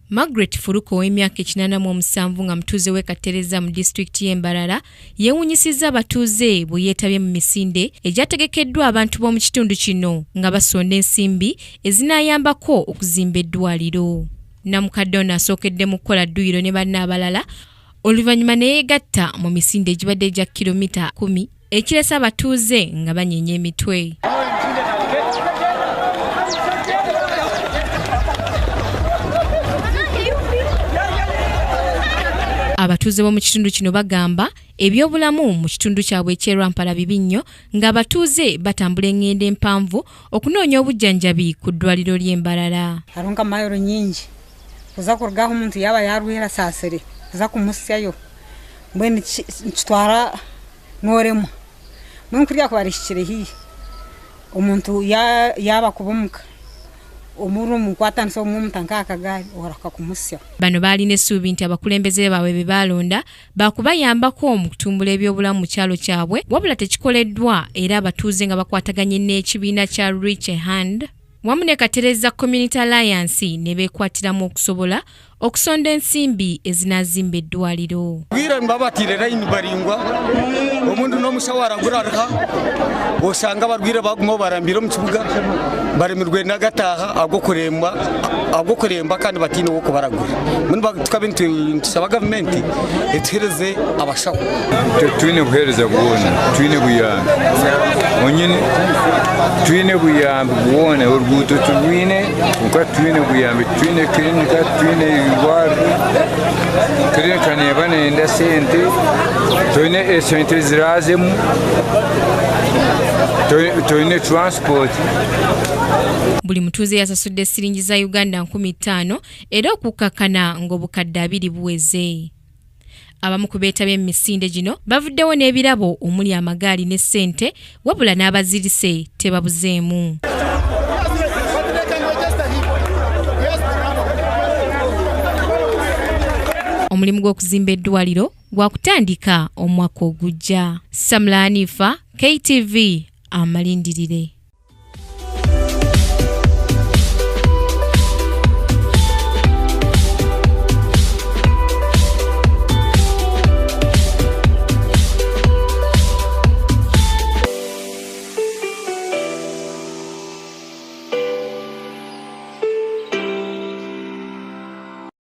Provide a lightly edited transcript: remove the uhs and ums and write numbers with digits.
Margaret Furuko ow'emyaka 87 nga mutuuze w'e Katereza mu disitulikiti y'e Mbarara yeewuunyisizza abatuuze bwe yeetabye mu misinde egyategekeddwa abantu b'omu kitundu kino nga basonda ensimbi ezinaayambako okuzimba eddwaliro. Namukadde ono asookedde mu kukola dduyiro ne banne abalala oluvannyuma ne yeegatta mu misinde egibadde egya kilomita 10 ekiresa abatuuze nga banyeenya emitwe. Abatuuze b'omu kitundu kino bagamba ebyobulamu mu kitundu kyabwe eky'Erwampala bibi nnyo ng'abatuuze batambula engendo empanvu okunoonya obujjanjabi ku ddwaliro ly'e Mbarara. Harunga mayiro nyingi kuza kurugaho omuntu yaba yarwira saasire kuza kumusyayo mbwenu nikitwara n'oremwa mbwenu kuriya kubarishikire hihi omuntu yaba kubumuka omuru mukwatanisa omuntu nk'akagaali oraka kumusya. Bano baalina essuubi nti abakulembeze baabwe be baalonda baakubayambako mu kutumbula ebyobulamu mu kyalo kyabwe wabula tekikoleddwa era abatuuze nga bakwataganye n'ekibiina kya Reach a Hand wamu ne Katereza Community Alliance ne beekwatiramu okusobola okusonda ensimbi ezinaazimba eddwaliro. Bwira mbabatire layini baringwa omuntu n'omushawara gurarha osanga barwire baguma barambira mu kibuga baremirwe n'agataha agokuremba kandi batine wo kubaragura mun tukabe ntisaba government etereze abashaho twine guhereza kubona twine buyamba onyine twine buyamba kubona urguto twine uka twine buyamba twine klinika twine ingwara klinika ne bane nda sente twine esente zirazemu twine transport. Buli mutuuze yasasudde siringi za Uganda 50 era okukakana ng'obukadde 2 buweze. Abamu ku beetabye mu misinde gino bavuddewo n'ebirabo omuli amagaali ne ssente wabula n'abazirise tebabuzeemu. Omulimu gw'okuzimba eddwaliro gwakutandika omwaka ogujja. Samla Hanifa, KTV, amalindirire.